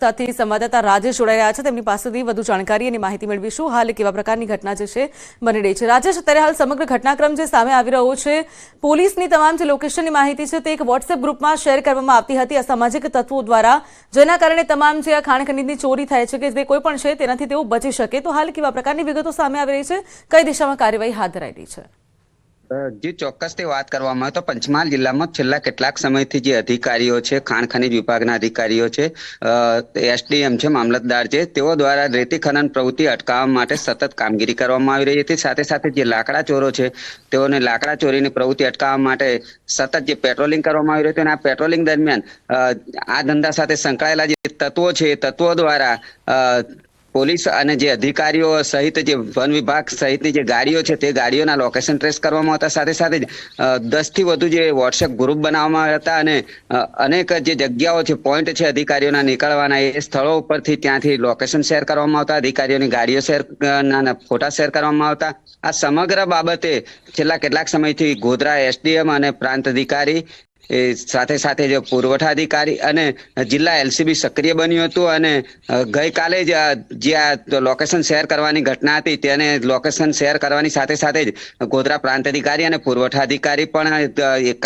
સાથે સંવાદદાતા રાજેશ જોડાઈ રહ્યા છે તેમની પાસેથી વધુ જાણકારી અને માહિતી મેળવીશું। હાલ કેવા પ્રકારની ઘટના જે છે બની રહી છે। રાજેશ, અત્યારે હાલ સમગ્ર ઘટનાક્રમ જે સામે આવી રહ્યો છે, પોલીસની તમામ જે લોકેશનની માહિતી છે તે એક વોટ્સએપ ગ્રુપમાં શેર કરવામાં આવતી હતી અસામાજિક તત્વો દ્વારા, જેના કારણે તમામ જે આ ખાણ ખનીજની ચોરી થાય છે કે જે કોઈ પણ છે તેનાથી તેઓ બચી શકે। તો હાલ કેવા પ્રકારની વિગતો સામે આવી રહી છે, કઈ દિશામાં કાર્યવાહી હાથ ધરાઈ રહી છે? जी ચોક્કસથી વાત કરવામાં આવે તો પંચમહાલ જિલ્લામાં છેલ્લા કેટલાક સમયથી જે અધિકારીઓ છે, ખાણ ખનીજ વિભાગના અધિકારીઓ છે, એસડીએમ છે, મામલતદાર છે, તેઓ દ્વારા રેતી ખનન પ્રવૃત્તિ અટકાવવા માટે સતત કામગીરી કરવામાં આવી રહી હતી। સાથે સાથે જે લાકડા ચોરો છે તેઓને લાકડા ચોરીની પ્રવૃત્તિ અટકાવવા માટે સતત જે પેટ્રોલિંગ કરવામાં આવી રહ્યું હતું અને આ પેટ્રોલિંગ દરમિયાન આ ધંધા સાથે સંકળાયેલા જે તત્વો છે એ તત્વો દ્વારા પોલીસ અને જે અધિકારીઓ સહિત જે વન વિભાગ સહિતની જે ગાડીઓ છે તે ગાડીઓના લોકેશન ટ્રેસ કરવામાં આવતા, સાથે સાથે 10 થી વધુ જે વોટ્સએપ ગ્રુપ બનાવવામાં આવ્યા હતા અને અનેક જે જગ્યાઓ છે, પોઈન્ટ છે અધિકારીઓના નીકળવાના, એ સ્થળો ઉપરથી ત્યાંથી લોકેશન શેર કરવામાં આવતા, અધિકારીઓની ગાડીઓ ના ફોટા શેર કરવામાં આવતા। આ સમગ્ર બાબતે છેલ્લા કેટલાક સમયથી ગોધરા એસડીએમ અને પ્રાંત અધિકારી સાથે સાથે જે પુરવઠા અધિકારી અને જિલ્લા એલસીબી સક્રિય બન્યું હતું અને ગઈકાલે જ જે આ લોકેશન શેર કરવાની ઘટના હતી તેને લોકેશન શેર કરવાની સાથે સાથે જ ગોધરા પ્રાંત અધિકારી અને પુરવઠા અધિકારી પણ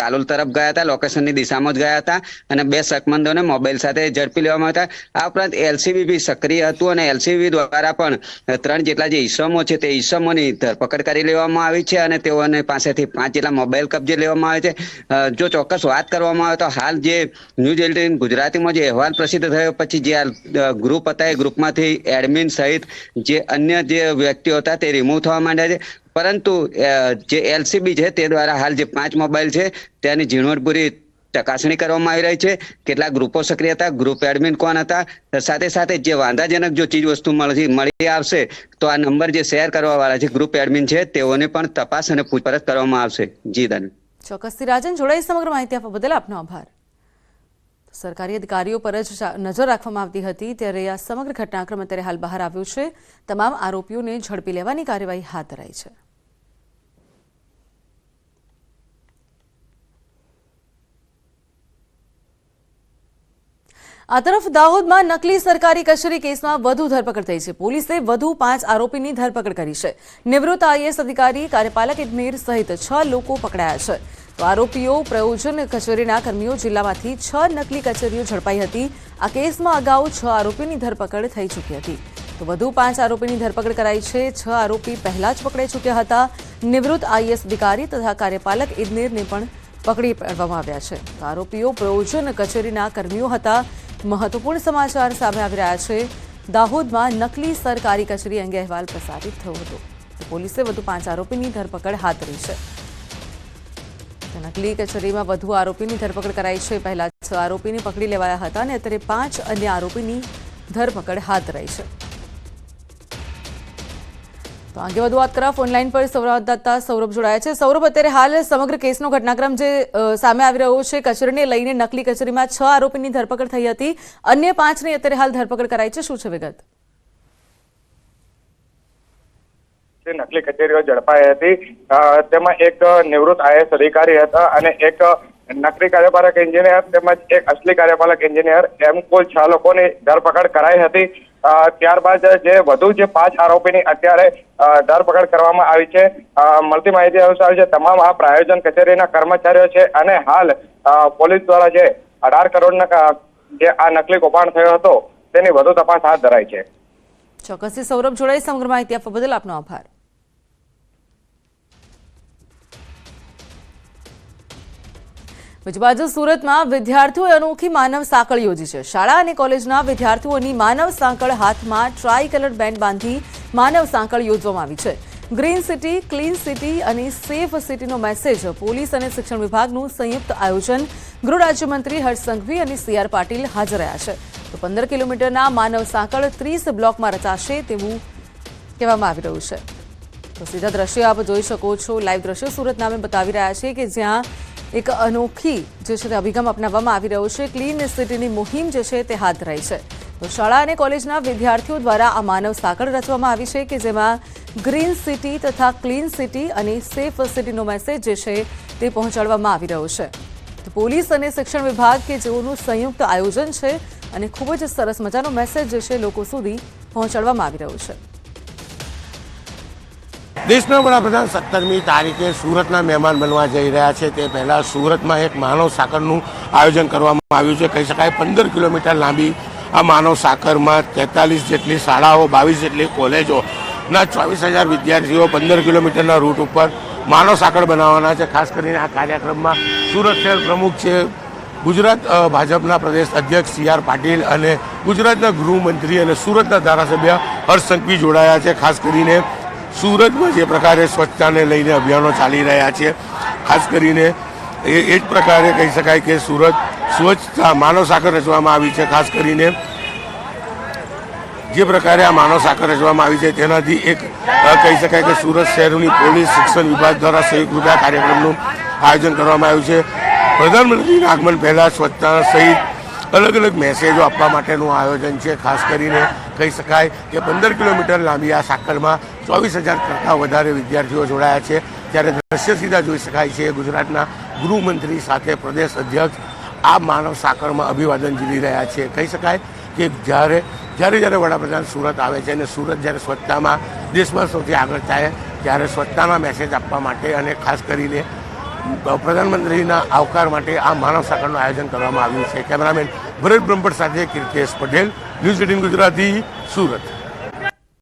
કાલોલ તરફ ગયા હતા, લોકેશનની દિશામાં જ ગયા હતા અને 2 શકમંદોને મોબાઈલ સાથે ઝડપી લેવામાં આવ્યા હતા। આ ઉપરાંત એલસીબી બી સક્રિય હતું અને એલસીબી દ્વારા પણ 3 જેટલા જે ઈસમો છે તે ઈસમોની ધરપકડ કરી લેવામાં આવી છે અને તેઓને પાસેથી 5 જેટલા મોબાઈલ કબજે લેવામાં આવે છે। જો ચોક્કસ વાત કરવામાં આવે તો હાલ જે ન્યૂઝ 18 ગુજરાતીમાં જે અહેવાલ પ્રસિદ્ધ થયો પછી જે આ ગ્રુપ હતા એ ગ્રુપમાંથી એડમિન સહિત જે અન્ય જે વ્યક્તિઓ હતા તે રિમૂવ થવા માંડ્યા છે, પરંતુ જે એલસીબી છે તે દ્વારા હાલ જે 5 મોબાઈલ છે તેની ઝીણવટભરી ચકાસણી કરવામાં આવી રહી છે। કેટલા ગ્રુપો સક્રિય હતા, ગ્રુપ એડમિન કોણ હતા, સાથે સાથે જે વાંધાજનક જો ચીજ વસ્તુ મળી આવશે તો આ નંબર જે શેર કરવા વાળા છે ગ્રુપ એડમિન છે તેઓને પણ તપાસ અને પૂછપરછ કરવામાં આવશે। જી ધન ચોક્કસથી રાજન, જોડાઈ સમગ્ર માહિતી આપવા બદલ આપનો આભાર। સરકારી અધિકારીઓ પર જ નજર રાખવામાં આવતી હતી ત્યારે આ સમગ્ર ઘટનાક્રમ અત્યારે હાલ બહાર આવ્યો છે। તમામ આરોપીઓને ઝડપી લેવાની કાર્યવાહી હાથ ધરાઈ છે। આ તરફ દાહોદમાં નકલી સરકારી કચેરી કેસમાં વધુ ધરપકડ થઈ છે। પોલીસે વધુ 5 આરોપીની ધરપકડ કરી છે। નિવૃત્ત આઈએએસ અધિકારી, કાર્યપાલક ઇજનેર સહિત 6 લોકો પકડાયા છે। તો આરોપીઓ પ્રયોજન કચેરીના કર્મીઓ જિલ્લામાંથી 6 નકલી કચેરીઓ ઝડપાઈ હતી। આ કેસમાં અગાઉ 6 આરોપીની ધરપકડ થઈ ચૂકી હતી, તો વધુ 5 આરોપીની ધરપકડ કરાઈ છે। 6 આરોપી પહેલા જ પકડાઈ ચૂક્યા હતા। નિવૃત્ત આઈએએસ અધિકારી તથા કાર્યપાલક ઇજનેરને પણ પકડી પાડવામાં આવ્યા છે। તો આરોપીઓ પ્રયોજન કચેરીના કર્મીઓ હતા। મહત્વપૂર્ણ સમાચાર સામે આવી રહ્યા છે। દાહોદમાં નકલી સરકારી કચેરી અંગે અહેવાલ પ્રસારિત થયો હતો, પોલીસે વધુ 5 આરોપીની ધરપકડ હાથ ધરી છે। નકલી કચેરીમાં વધુ આરોપીની ધરપકડ કરાઈ છે। પહેલા 6 આરોપીને પકડી લેવાયા હતા અને અત્યારે 5 અન્ય આરોપીની ધરપકડ હાથ ધરાઈ છે। તો આગે વધુ વાત કરવા ફોનલાઈન પર સંવાદદાતા સૌરભ જોડાયા છે। સૌરભ, અત્યારે હાલ સમગ્ર કેસનો ઘટનાક્રમ જે સામે આવી રહ્યો છે, કચેરીને લઈને નકલી કચેરીમાં 6 આરોપીની ધરપકડ થઈ હતી, અન્ય 5ની અત્યારે હાલ ધરપકડ કરાઈ છે, શું છે વિગત? નકલી કચેરીઓ ઝડપાઈ હતી, તેમાં એક નિવૃત્ત આઈએએસ અધિકારી હતા અને એક નકલી કાર્યપાલક એન્જિનિયર તેમજ એક અસલી કાર્યપાલક એન્જિનિયર, એમ કુલ 6 લોકોની ધરપકડ કરાઈ હતી। ત્યારબાદ જે વધુ જે 5 આરોપીની અત્યારે ધરપકડ કરવામાં આવી છે। મળતી માહિતી અનુસાર જે તમામ આ પ્રાયોજન કચેરીના કર્મચારીઓ છે અને હાલ પોલીસ દ્વારા જે 18 કરોડના જે આ નકલી કૌભાંડ થયો હતો તેની વધુ તપાસ હાથ ધરાઈ છે। ચોક્કસથી સૌરભ, જોડાઈ સમગ્ર માહિતી આપવા બદલ આપનો આભાર। બીજી બાજુ સુરતમાં વિદ્યાર્થીઓએ અનોખી માનવ સાંકળ યોજી છે। શાળા અને કોલેજના વિદ્યાર્થીઓની માનવ સાંકળ હાથમાં ટ્રાય કલર બેન્ડ બાંધી માનવ સાંકળ યોજવામાં આવી છે। ગ્રીન સિટી, ક્લીન સિટી અને સેફ સિટીનો મેસેજ પોલીસ અને શિક્ષણ વિભાગનું સંયુક્ત આયોજન। ગૃહ રાજ્યમંત્રી હર્ષ સંઘવી અને CR પાટીલ હાજર રહ્યા છે। તો 15 કિલોમીટરના માનવ સાંકળ 30 બ્લોકમાં રચાશે તેવું કહેવામાં આવી રહ્યું છે। તો સીધા દ્રશ્ય આપ જોઈ શકો છો, લાઈવ દ્રશ્ય સુરત નામે બતાવી રહ્યા છે કે જ્યાં એક અનોખી જે છે તે અભિગમ અપનાવવામાં આવી રહ્યો છે। ક્લીન સિટીની મુહિમ જે છે તે હાથ ધરાઈ છે। તો શાળા અને કોલેજના વિદ્યાર્થીઓ દ્વારા આ માનવ સાંકળ રચવામાં આવી છે કે જેમાં ગ્રીન સિટી તથા ક્લીન સિટી અને સેફ સિટીનો મેસેજ જે છે તે પહોંચાડવામાં આવી રહ્યો છે। તો પોલીસ અને શિક્ષણ વિભાગ કે જેઓનું સંયુક્ત આયોજન છે અને ખૂબ જ સરસ મજાનો મેસેજ જે છે લોકો સુધી પહોંચાડવામાં આવી રહ્યો છે. દેશના વડાપ્રધાન 17મી તારીખે સુરતના મહેમાન બનવા જઈ રહ્યા છે. તે પહેલાં સુરતમાં એક માનવ સાગરનું આયોજન કરવામાં આવ્યું છે. કહી શકાય 15 કિલોમીટર લાંબી આ માનવ સાગરમાં 43 જેટલી શાળાઓ, 22 જેટલી કોલેજોના 24,000 વિદ્યાર્થીઓ 15 કિલોમીટરના રૂટ ઉપર માનવ સાગર બનાવવાના છે. ખાસ કરીને આ કાર્યક્રમમાં સુરત શહેર પ્રમુખ છે, ગુજરાત ભાજપના પ્રદેશ અધ્યક્ષ સી આર પાટીલ અને ગુજરાતના ગૃહમંત્રી અને સુરતના ધારાસભ્ય હર્ષ સંઘવી જોડાયા છે. ખાસ કરીને સુરતમાં જે પ્રકારે સ્વચ્છતાને લઈને અભિયાનો ચાલી રહ્યા છે, ખાસ કરીને એ જ પ્રકારે કહી શકાય કે સુરત સ્વચ્છતા માનવ સાગર રચવામાં આવી છે. ખાસ કરીને જે પ્રકારે આ માનવ સાગર રચવામાં આવી છે તેનાથી એક કહી શકાય કે સુરત શહેરની પોલીસ શિક્ષણ વિભાગ દ્વારા સંયુક્ત રૂપે આ કાર્યક્રમનું આયોજન કરવામાં આવ્યું છે. પ્રધાનમંત્રીના આગમન પહેલાં સ્વચ્છતા સહિત અલગ અલગ મેસેજો આપવા માટેનું આયોજન છે. ખાસ કરીને કહી શકાય કે 15 કિલોમીટર લાંબી આ સાગરમાં 24,000 કરતાં વધારે વિદ્યાર્થીઓ જોડાયા છે. ત્યારે દ્રશ્ય સીધા જોઈ શકાય છે ગુજરાતના ગૃહમંત્રી સાથે પ્રદેશ અધ્યક્ષ આ માનવ સાગરમાં અભિવાદન ઝીલી રહ્યા છે. કહી શકાય કે જ્યારે વડાપ્રધાન સુરત આવે છે અને સુરત જ્યારે સ્વચ્છતામાં દેશમાં સૌથી આગળ થાય ત્યારે સ્વચ્છતાના મેસેજ આપવા માટે અને ખાસ કરીને પ્રધાનમંત્રીના આવકાર માટે આ માનવ સાગરનું આયોજન કરવામાં આવ્યું છે. કેમેરામેન ભરત બ્રહ્મભટ્ટ સાથે કીર્તેશ પટેલ, ન્યૂઝ 18 ગુજરાતી, સુરત.